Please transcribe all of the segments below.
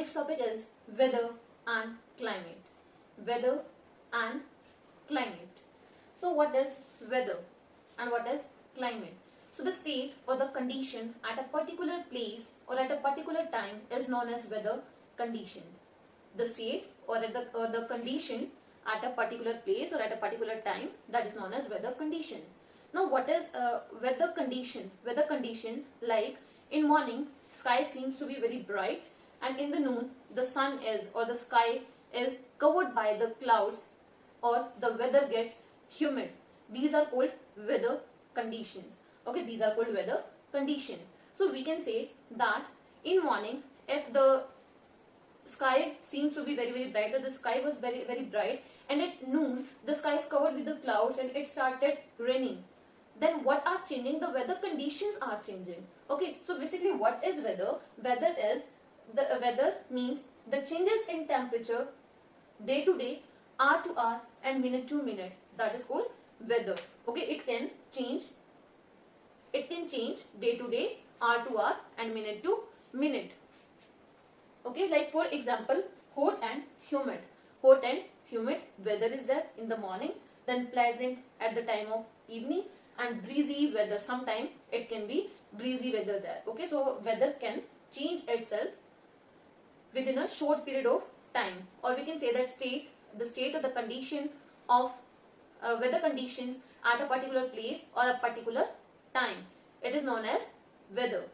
next topic is weather and climate. Weather and climate. So what is weather and what is climate? So the state or the condition at a particular place or at a particular time is known as weather condition. The state or the condition at a particular place or at a particular time, that is known as weather condition. Now what is weather condition? Weather conditions, like in morning sky seems to be very bright, and in the noon the sun is or the sky is covered by the clouds, or the weather gets humid. These are called weather conditions. Okay, these are called weather conditions. So we can say that in morning, if the sky seems to be very bright, or the sky was very bright, and at noon the sky is covered with the clouds and it started raining, then what are changing? The weather conditions are changing. Okay, so basically what is weather? Weather means the changes in temperature day to day, hour to hour, and minute to minute. That is called weather. Okay, it can change day to day, hour to hour, and minute to minute. Okay, like for example, hot and humid. Hot and humid weather is there in the morning, then pleasant at the time of evening, and breezy weather. Sometime it can be breezy weather there. Okay, so weather can change itself within a short period of time, or we can say that the state or the condition of weather conditions at a particular place or a particular time. It is known as weather.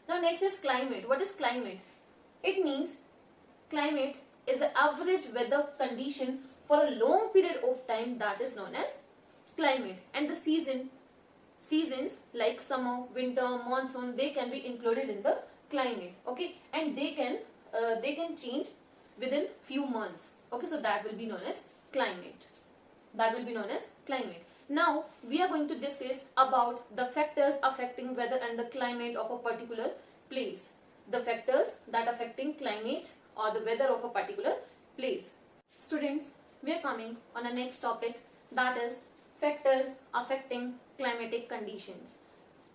Now next is climate. What is climate? It means climate is the average weather condition for a long period of time, that is known as climate. And the seasons like summer, winter, monsoon, they can be included in the climate. Okay, and they can change within few months. Okay, so that will be known as climate. Now we are going to discuss about the factors affecting weather and the climate of a particular place. The factors that affecting climate or the weather of a particular place. Students, we are coming on a next topic, that is factors affecting climatic conditions.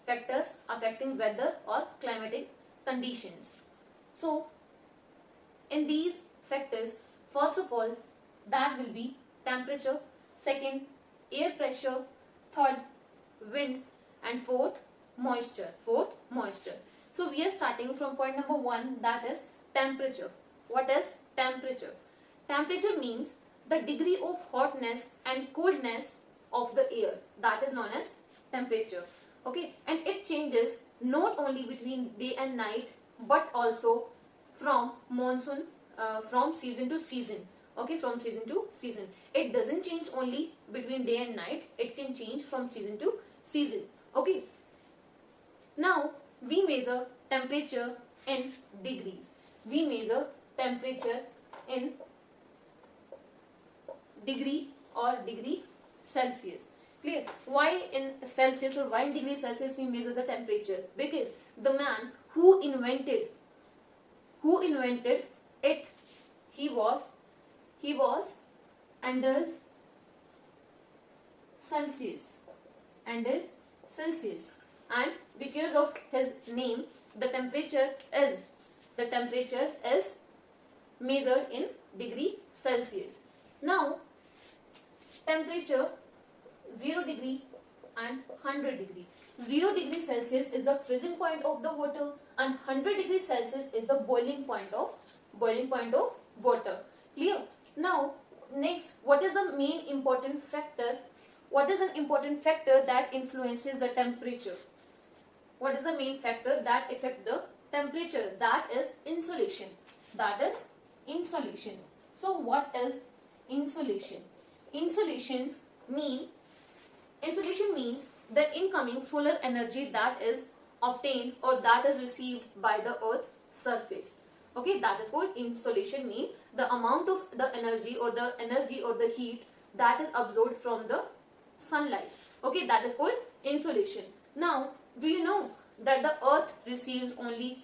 Factors affecting weather or climatic conditions. So in these factors, first of all, that will be temperature, second air pressure, third wind, and fourth moisture. So we are starting from point number 1, that is temperature. What is temperature? Temperature means the degree of hotness and coldness of the air, that is known as temperature. Okay, and it changes not only between day and night, but also from monsoon, from season to season. Okay, from season to season. It doesn't change only between day and night, it can change from season to season. Okay, now we measure temperature in degrees. We measure temperature in degree or degree Celsius. Clear? Why in Celsius or why in degree Celsius we measure the temperature? Because the man who invented it, he was Anders Celsius. And because of his name, the temperature is measured in degree Celsius. Now temperature 0 degree and 100 degree. 0 degree Celsius is the freezing point of the water, and 100 degree Celsius is the boiling point of water. Clear? Now next, what is the main important factor? What is an important factor that influences the temperature? What is the main factor that affects the temperature? That is insolation. So what is insolation? Insolation means the incoming solar energy that is obtained or that is received by the earth surface. Okay, that is called insolation, means the amount of the energy or the heat that is absorbed from the sunlight. Okay, that is called insolation. Now, do you know that the earth receives only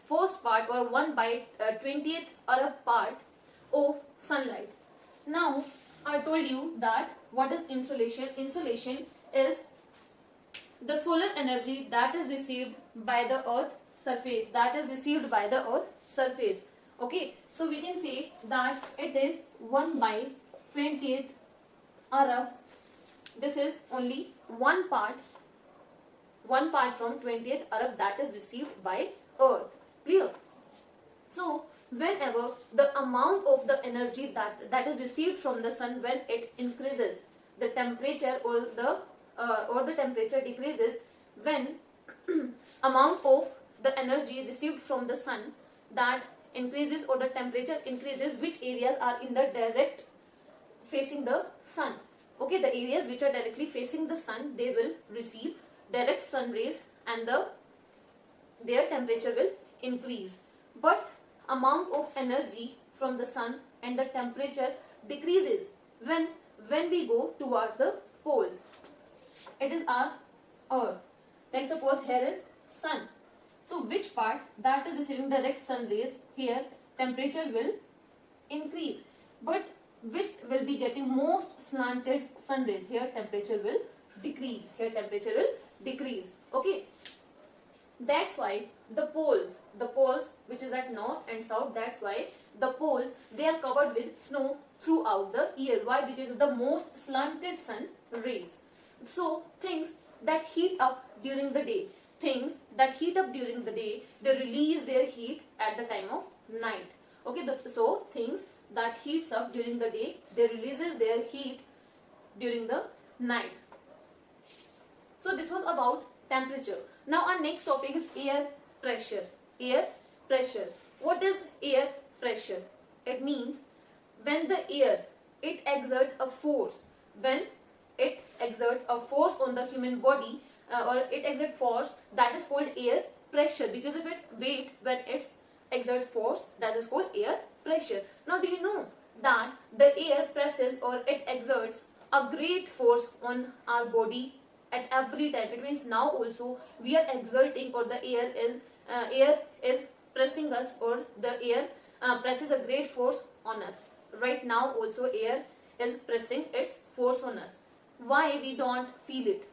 first part or 1 by 20th or a part of sunlight? Now, I told you that what is insolation? Insolation is the solar energy that is received by the earth surface, that is received by the earth surface. Okay, so we can say that it is 1 by 20th Arab. This is only one part from 20th Arab that is received by earth. Clear? So whenever the amount of the energy that is received from the sun, when it increases, the temperature or the temperature decreases, when amount of the energy received from the sun that increases or the temperature increases, which areas are in the direct facing the sun. Okay, the areas which are directly facing the sun, they will receive direct sun rays and their temperature will increase. But amount of energy from the sun and the temperature decreases when we go towards the poles. It is our earth. Like suppose here is sun. So which part that is receiving direct sun rays, here temperature will increase. But which will be getting most slanted sun rays, here temperature will decrease. Here temperature will decrease. Okay. That's why the poles which is at north and south, that's why the poles, they are covered with snow throughout the year. Why? Because of the most slanted sun rays. So things that heat up during the day, they release their heat at the time of night. Okay, so things that heats up during the day, they releases their heat during the night. So this was about temperature. Now our next topic is air pressure. Air pressure. What is air pressure? It means when the air, it exerts a force. When it exerts a force on the human body, or it exerts force, that is called air pressure. Because of its weight, when it exerts force, that is called air pressure. Now do you know that the air presses or it exerts a great force on our body at every time? It means now also we are exerting, or the air is pressing us, or the air presses a great force on us. Right now also air is pressing its force on us. Why we don't feel it?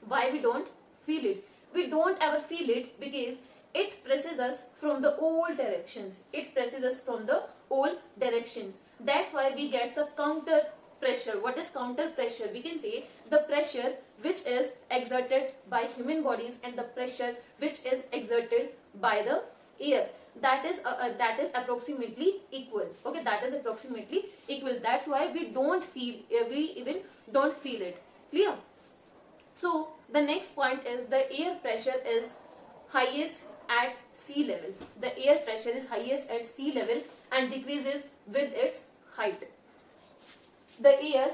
Why we don't feel it? We don't ever feel it because it presses us from the all directions. It presses us from the all directions. That's why we get some counter pressure. What is counter pressure? We can say the pressure which is exerted by human bodies and the pressure which is exerted by the air. That is approximately equal. Okay, that is approximately equal. That's why we don't feel, we even don't feel it. Clear? So the next point is the air pressure is highest at sea level. The air pressure is highest at sea level and decreases with its height. The air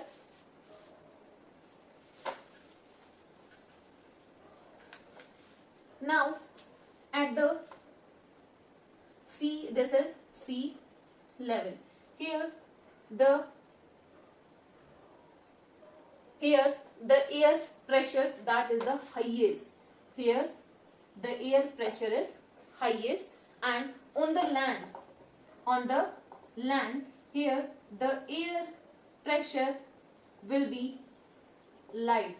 now at the sea, this is sea level. Here the air pressure, that is the highest. Here the air pressure is highest, and on the land, here the air pressure will be light.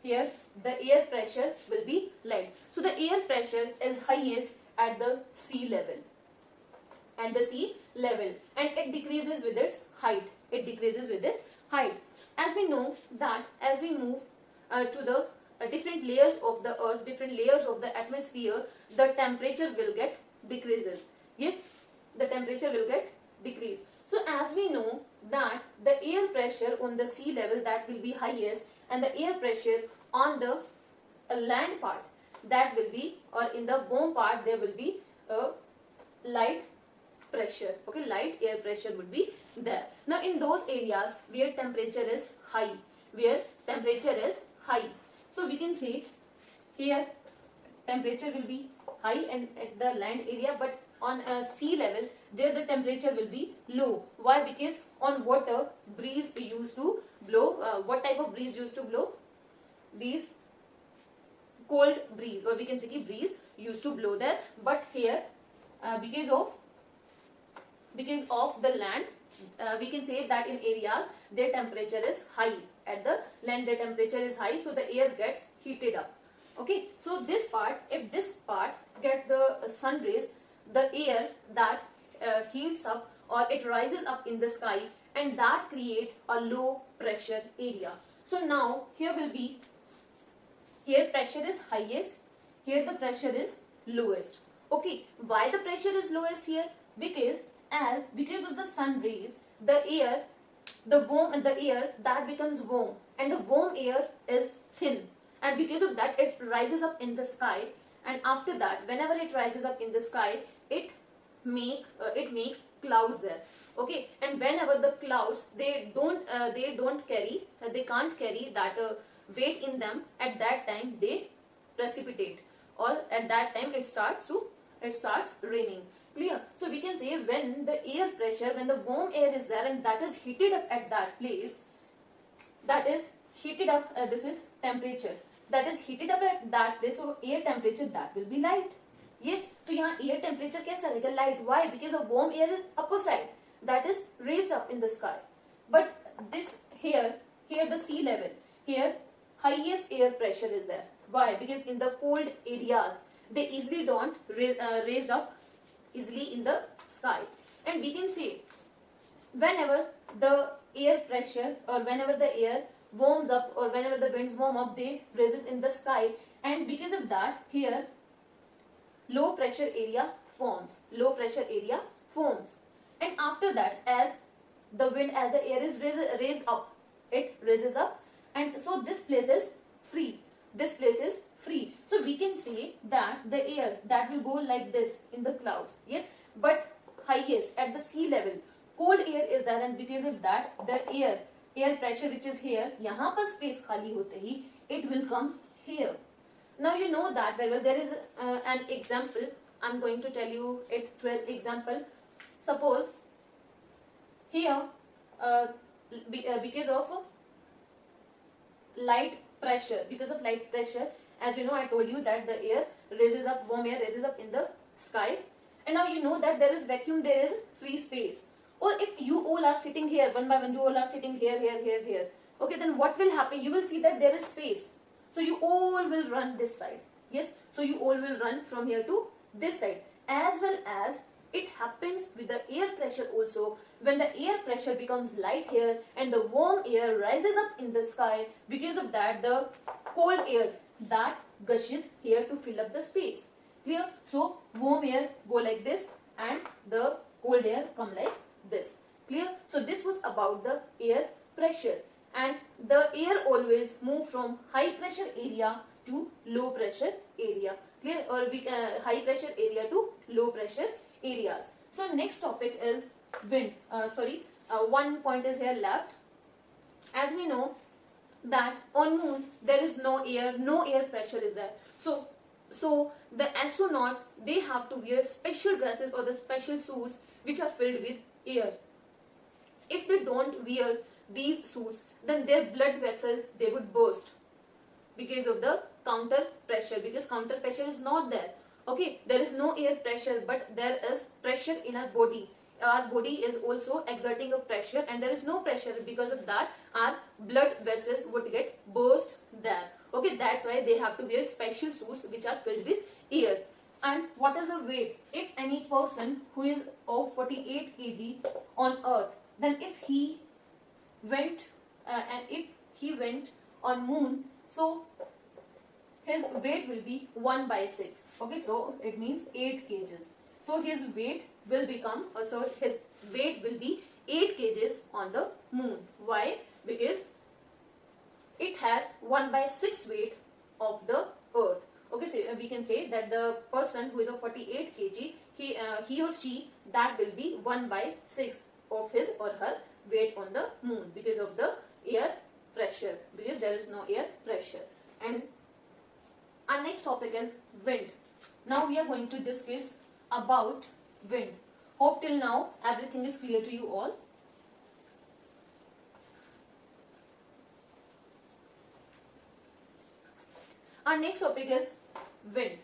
Here the air pressure will be light. So the air pressure is highest at the sea level. And it decreases with its height. As we know that as we move to the different layers of the earth, different layers of the atmosphere, the temperature will get decreases. Yes, the temperature will get decreased. So as we know that the air pressure on the sea level, that will be highest, and the air pressure on the land part, that will be, or in the bone part, there will be a light pressure. Okay, light air pressure would be there. Now in those areas where temperature is high, so we can say here temperature will be high and at the land area, but on sea level there the temperature will be low. Why? Because on water breeze used to blow. What type of breeze used to blow? These cold breeze, or we can say breeze used to blow there. But here because of the land, we can say that in areas their temperature is high. At the land their temperature is high, so the air gets heated up. Okay, so this part, if this part gets the sun rays, the air that heats up or it rises up in the sky, and that create a low pressure area. So now here will be, here pressure is highest, here the pressure is lowest. Okay, why the pressure is lowest here? Because of the sun rays, the air, the air that becomes warm, and the warm air is thin, and because of that it rises up in the sky, and after that whenever it rises up in the sky, it makes clouds there. Okay, and whenever the clouds, they can't carry that weight in them, at that time they precipitate, or at that time it starts raining. Clear? So we can say when the air pressure, when the warm air is there and that is heated up at that place, that is heated up, this is temperature, that is heated up at that place, so air temperature that will be light. Yes, तो यहाँ air temperature कैसा रहेगा? Light. Why? Because the warm air is upper side, that is raised up in the sky. But this here the sea level, here highest air pressure is there. Why? Because in the cold areas, they easily don't raised up easily in the sky. And we can say whenever the air pressure, or whenever the air warms up, or whenever the winds warm up, they raises in the sky, and because of that here low pressure area forms. Low pressure area forms. And after that, as the air is raised up, it raises up, and so this place is free. This place is free. So we can say that the air that will go like this in the clouds. Yes, but highest at the sea level, cold air is there, and because of that the air pressure which is here, यहाँ पर space खाली होते ही it will come here. Now you know that very well. There is an example. I'm going to tell you it through an example. Suppose here because of light pressure, as you know, I told you that the air raises up, warm air raises up in the sky, and now you know that there is vacuum, there is free space. Or if you all are sitting here one by one, you all are sitting here, okay, then what will happen? You will see that there is space, so you all will run this side. Yes, so you all will run from here to this side. As well as it happens with the air pressure also. When the air pressure becomes light here and the warm air rises up in the sky, because of that the cold air that gushes here to fill up the space. Clear? So warm air go like this and the cold air come like this. Clear? So this was about the air pressure, and the air always move from high pressure area to low pressure area. Clear? Or high pressure area to low pressure areas. So next topic is wind. One point is here left. As we know that on moon there is no air pressure is there. So the astronauts, they have to wear special dresses or the special suits which are filled with air. If they don't wear these suits, then their blood vessels, they would burst because of the counter pressure, because counter pressure is not there. Okay, there is no air pressure, but there is pressure in our body. Our body is also exerting a pressure, and there is no pressure. Because of that, our blood vessels would get burst there. Okay, that's why they have to wear special suits which are filled with air. And what is the weight? If any person who is of 48 kg on Earth, then if he went on moon, so his weight will be 1/6. Okay, so it means 8 kgs. So his weight will become, his weight will be 8 kgs on the moon. Why? Because it has 1/6 weight of the Earth. Okay, so we can say that the person who is of 48 kg, he or she, that will be 1/6 of his or her weight on the moon because of the air pressure, because there is no air pressure. And our next topic is wind. Now we are going to discuss about wind. Hope till now everything is clear to you all. Our next topic is wind.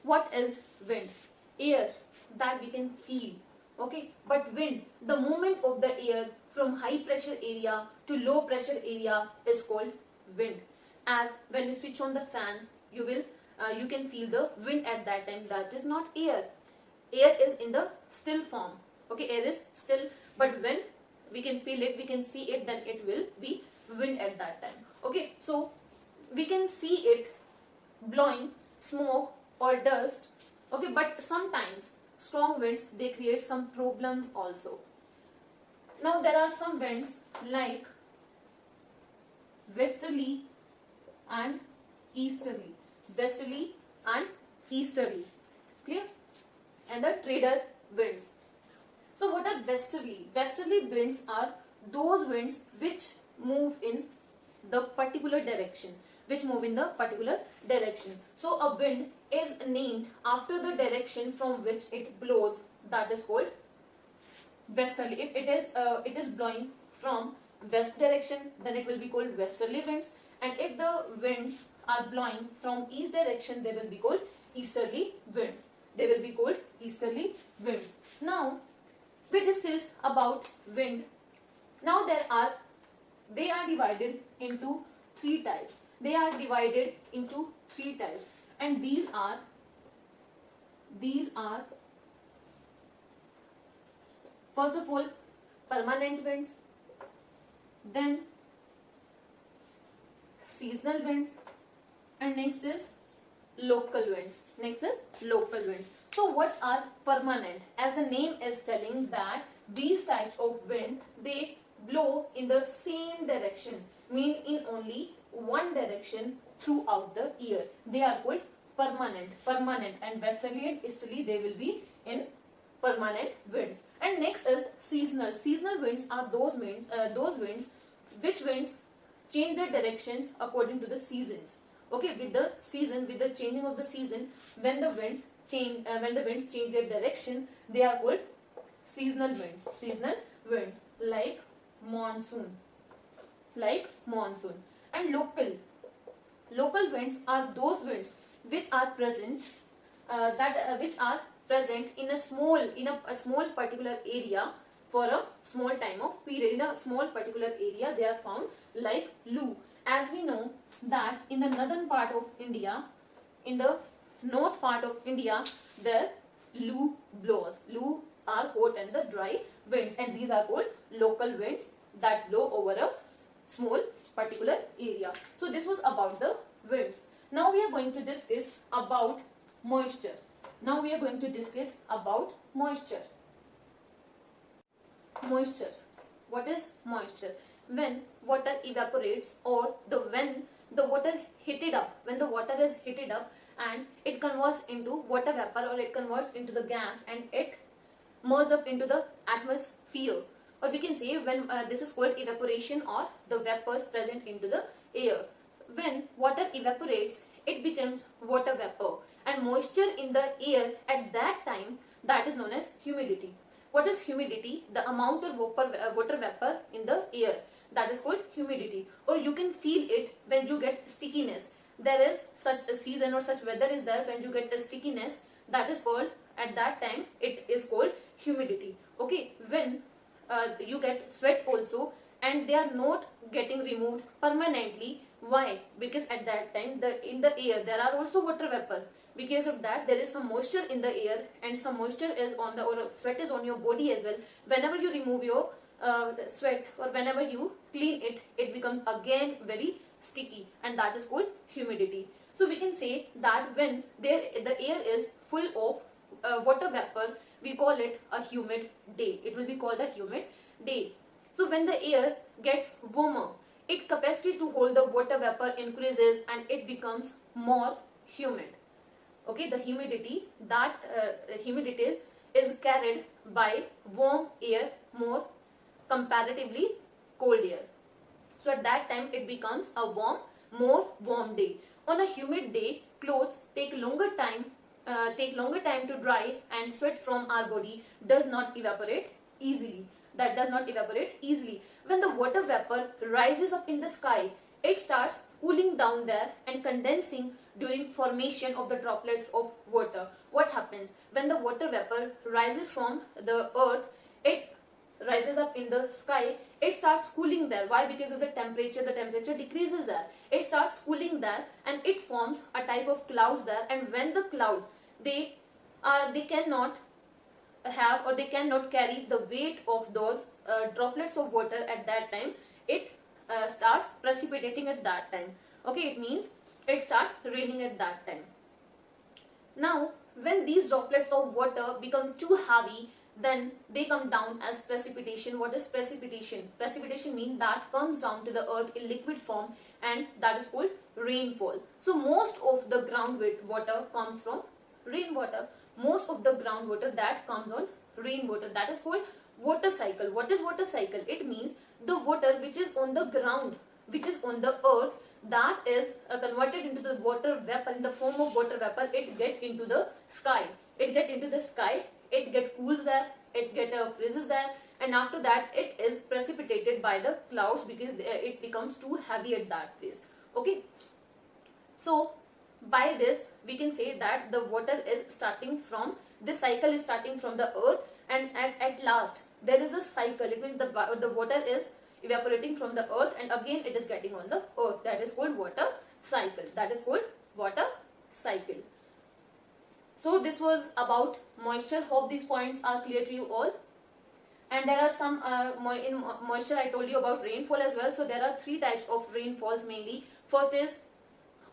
What is wind? Air that we can feel. Okay, but wind, the movement of the air from high pressure area to low pressure area is called wind. As when you switch on the fans, you will you can feel the wind at that time. That is not air. Air is in the still form. Okay, air is still, but when we can feel it, we can see it, then it will be wind at that time. Okay, so we can see it blowing smoke or dust. Okay, but sometimes strong winds, they create some problems also. Now there are some winds like westerly and easterly. Westerly and easterly. Clear? And the trader winds. So what are westerly? Westerly winds are those winds which move in the particular direction. So a wind is named after the direction from which it blows. That is called westerly. If it is blowing from west direction, then it will be called westerly winds. And if the winds are blowing from east direction, they will be called easterly winds. Now we discussed about wind. Now they are divided into three types. And these are first of all permanent winds, then seasonal winds, and next is local winds. So what are permanent? As the name is telling that these types of wind, they blow in the same direction, mean in only one direction throughout the year. They are called permanent, and westerly and easterly, they will be in permanent winds. And next is seasonal. Seasonal winds are those winds which change their directions according to the seasons. Okay, with the changing of the season, when the winds change their direction, they are called seasonal winds. Like monsoon. And local winds are those winds which are present in a small particular area for a small time of period. In a small particular area they are found, like Loo. As we know that in the northern part of India, in the north part of India, the Loo blows. Loo are hot and the dry winds, and these are called local winds that blow over a small particular area. So this was about the winds. Now we are going to discuss about moisture. Moisture. What is moisture? When water evaporates, or when the water is heated up and it converts into water vapor, or it converts into the gas and it merges up into the atmosphere, or we can say when this is called evaporation, or the vapors present into the air. When water evaporates, it becomes water vapor, and moisture in the air at that time, that is known as humidity. What is humidity? The amount of water vapor in the air, that is called humidity. Or you can feel it when you get stickiness. There is such a season or such weather is there when you get a stickiness, that is called, at that time it is called humidity. Okay, when you get sweat also, and they are not getting removed permanently. Why? Because at that time in the air there are also water vapor. Because of that, there is some moisture in the air, and some moisture is on or sweat is on your body as well. Whenever you remove your sweat, or whenever you clean it, it becomes again very sticky, and that is called humidity. So we can say that when the air is full of water vapor, we call it a humid day. It will be called a humid day. So when the air gets warmer, its capacity to hold the water vapor increases and it becomes more humid. Okay, the humidity is carried by warm air more comparatively cold air. So at that time it becomes a more warm day. On a humid day, clothes take longer time to dry, and sweat from our body does not evaporate easily. When the water vapor rises up in the sky, it starts cooling down there and condensing during formation of the droplets of water. What happens? When the water vapor rises from the earth, it rises up in the sky, it starts cooling there. Why? Because of the temperature decreases there. It starts cooling there and it forms a type of clouds there, and when the clouds, they cannot have, or they cannot carry the weight of those droplets of water at that time, it starts precipitating at that time. Okay, it means it starts raining at that time. Now, when these droplets of water become too heavy, then they come down as precipitation. What is precipitation? Precipitation means that comes down to the earth in liquid form, and that is called rainfall. So most of the groundwater comes from rainwater. Most of the groundwater that comes on rainwater, that is called water cycle. What is water cycle? It means the water which is on the ground, which is on the earth, that is converted into the water vapor, in the form of water vapor. It get into the sky. It get cools there, it get freezes there, and after that it is precipitated by the clouds, because it becomes too heavy at that place. Okay, so by this we can say that the water is starting from, this cycle is starting from the earth, and at last there is a cycle. It means the water is evaporating from the earth and again it is getting on the earth. That is called water cycle. That is called water cycle. So this was about moisture. Hope these points are clear to you all. And there are some in moisture I told you about rainfall as well. So there are three types of rainfalls mainly. First is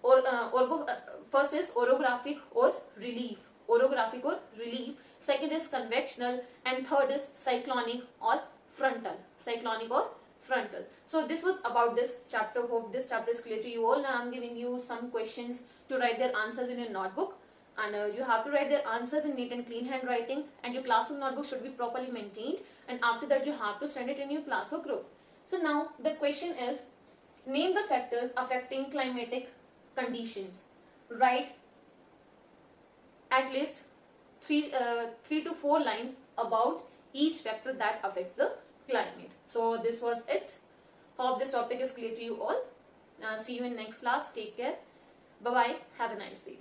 orographic or relief. Orographic or relief. Second is convectional, and third is cyclonic or frontal. Cyclonic or frontal. So this was about this chapter. Hope this chapter is clear to you all. Now I am giving you some questions to write their answers in your notebook, and you have to write their answers in neat and clean handwriting, and your classroom notebook should be properly maintained, and after that you have to send it in your classwork group. So now the question is, name the factors affecting climatic conditions. Write at least three to four lines about each factor that affects the climate. So this was it. Hope this topic is clear to you all. See you in next class. Take care. Bye bye. Have a nice day.